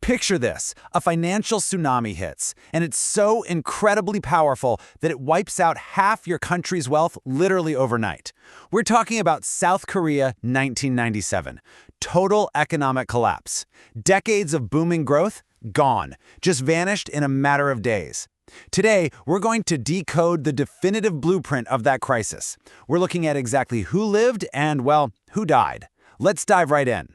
Picture this, a financial tsunami hits, and it's so incredibly powerful that it wipes out half your country's wealth literally overnight. We're talking about South Korea 1997. Total economic collapse. Decades of booming growth, gone. Just vanished in a matter of days. Today, we're going to decode the definitive blueprint of that crisis. We're looking at exactly who lived and, well, who died. Let's dive right in.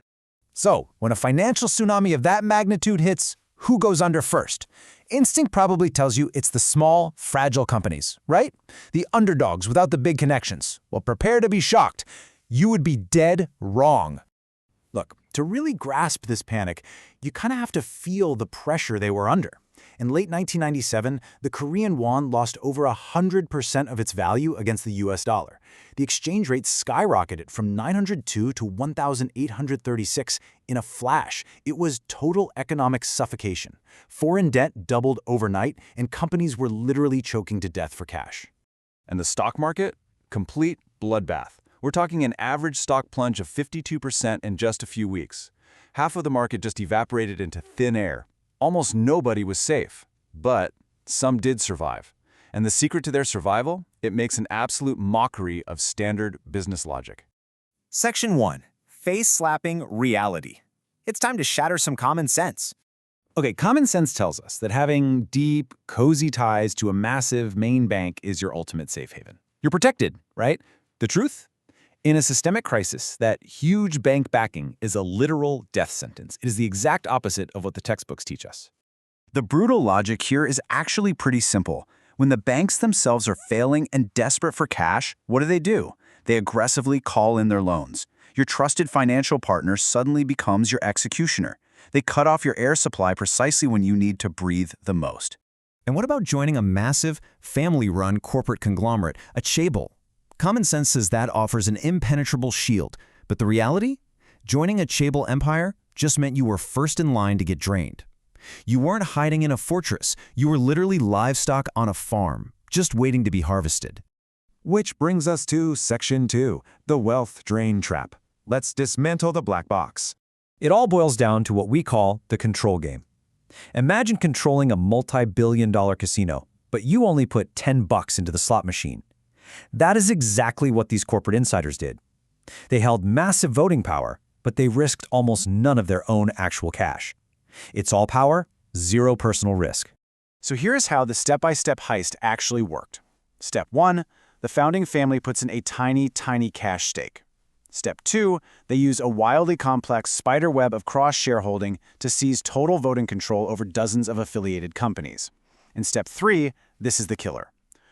So, when a financial tsunami of that magnitude hits, who goes under first? Instinct probably tells you it's the small, fragile companies, right? The underdogs without the big connections. Well, prepare to be shocked. You would be dead wrong. Look, to really grasp this panic, you kind of have to feel the pressure they were under. In late 1997, the Korean won lost over 100% of its value against the US dollar. The exchange rate skyrocketed from 902 to 1,836 in a flash. It was total economic suffocation. Foreign debt doubled overnight, and companies were literally choking to death for cash. And the stock market? Complete bloodbath. We're talking an average stock plunge of 52% in just a few weeks. Half of the market just evaporated into thin air. Almost nobody was safe, but some did survive. And the secret to their survival? It makes an absolute mockery of standard business logic. Section 1. Face-slapping reality. It's time to shatter some common sense. Okay, common sense tells us that having deep, cozy ties to a massive main bank is your ultimate safe haven. You're protected, right? The truth? In a systemic crisis, that huge bank backing is a literal death sentence. It is the exact opposite of what the textbooks teach us. The brutal logic here is actually pretty simple. When the banks themselves are failing and desperate for cash, what do? They aggressively call in their loans. Your trusted financial partner suddenly becomes your executioner. They cut off your air supply precisely when you need to breathe the most. And what about joining a massive, family-run corporate conglomerate, a chaebol? Common sense says that offers an impenetrable shield, but the reality? Joining a chaebol empire just meant you were first in line to get drained. You weren't hiding in a fortress, you were literally livestock on a farm, just waiting to be harvested. Which brings us to Section 2, the wealth drain trap. Let's dismantle the black box. It all boils down to what we call the control game. Imagine controlling a multi-billion-dollar casino, but you only put $10 into the slot machine. That is exactly what these corporate insiders did. They held massive voting power, but they risked almost none of their own actual cash. It's all power, zero personal risk. So here's how the step-by-step heist actually worked. Step 1, the founding family puts in a tiny cash stake. Step 2, they use a wildly complex spider web of cross-shareholding to seize total voting control over dozens of affiliated companies. In Step 3, this is the killer.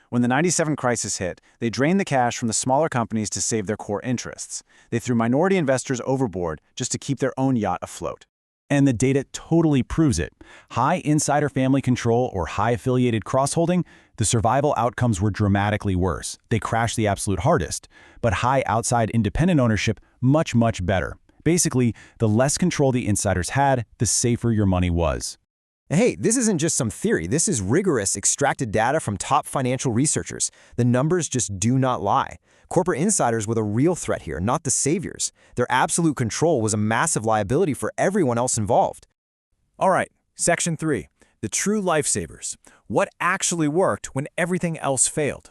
When the 97 crisis hit, they drained the cash from the smaller companies to save their core interests. They threw minority investors overboard just to keep their own yacht afloat. And the data totally proves it. High insider family control or high affiliated cross-holding, the survival outcomes were dramatically worse. They crashed the absolute hardest. But high outside independent ownership, much better. Basically, the less control the insiders had, the safer your money was. Hey, this isn't just some theory. This is rigorous, extracted data from top financial researchers. The numbers just do not lie. Corporate insiders were the real threat here, not the saviors. Their absolute control was a massive liability for everyone else involved. All right, Section 3, the true lifesavers. What actually worked when everything else failed?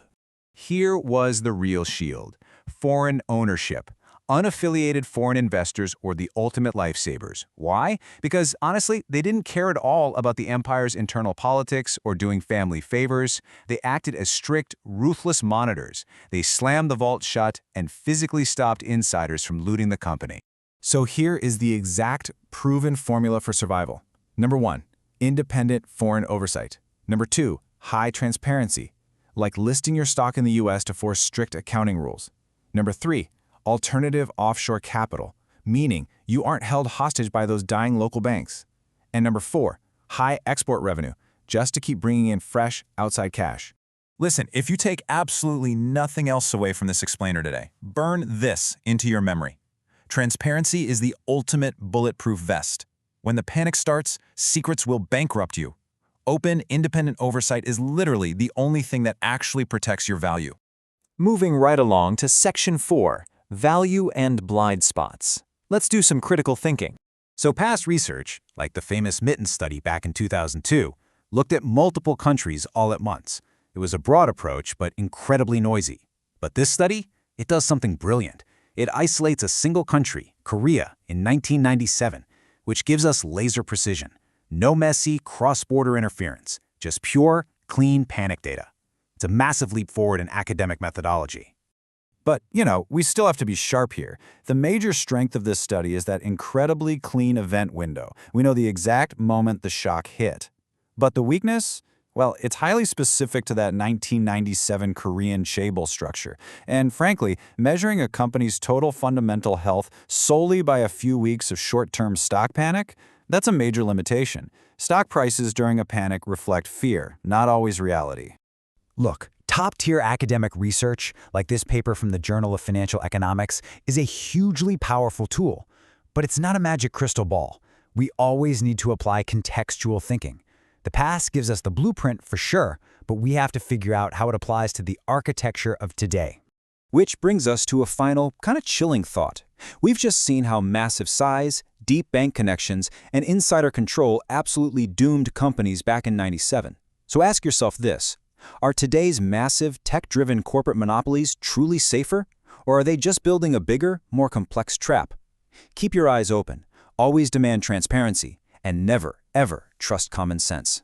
Here was the real shield: foreign ownership. Unaffiliated foreign investors were the ultimate lifesavers. Why? Because, honestly, they didn't care at all about the empire's internal politics or doing family favors. They acted as strict, ruthless monitors. They slammed the vault shut and physically stopped insiders from looting the company. So here is the exact proven formula for survival. Number 1, independent foreign oversight. Number 2, high transparency, like listing your stock in the US to force strict accounting rules. Number 3, alternative offshore capital, meaning you aren't held hostage by those dying local banks. And number 4, high export revenue, just to keep bringing in fresh outside cash. Listen, if you take absolutely nothing else away from this explainer today, burn this into your memory. Transparency is the ultimate bulletproof vest. When the panic starts, secrets will bankrupt you. Open, independent oversight is literally the only thing that actually protects your value. Moving right along to Section 4, value and blind spots. Let's do some critical thinking. So past research, like the famous Mittens study back in 2002, looked at multiple countries all at once. It was a broad approach, but incredibly noisy. But this study, it does something brilliant. It isolates a single country, Korea, in 1997, which gives us laser precision. No messy, cross-border interference, just pure, clean panic data. It's a massive leap forward in academic methodology. But, we still have to be sharp here. The major strength of this study is that incredibly clean event window. We know the exact moment the shock hit. But the weakness? Well, it's highly specific to that 1997 Korean chaebol structure. And frankly, measuring a company's total fundamental health solely by a few weeks of short-term stock panic, that's a major limitation. Stock prices during a panic reflect fear, not always reality. Look, top-tier academic research, like this paper from the Journal of Financial Economics, is a hugely powerful tool. But it's not a magic crystal ball. We always need to apply contextual thinking. The past gives us the blueprint for sure, but we have to figure out how it applies to the architecture of today. Which brings us to a final, kind of chilling thought. We've just seen how massive size, deep bank connections, and insider control absolutely doomed companies back in '97. So ask yourself this: are today's massive, tech-driven corporate monopolies truly safer? Or are they just building a bigger, more complex trap? Keep your eyes open, always demand transparency, and never, ever trust common sense.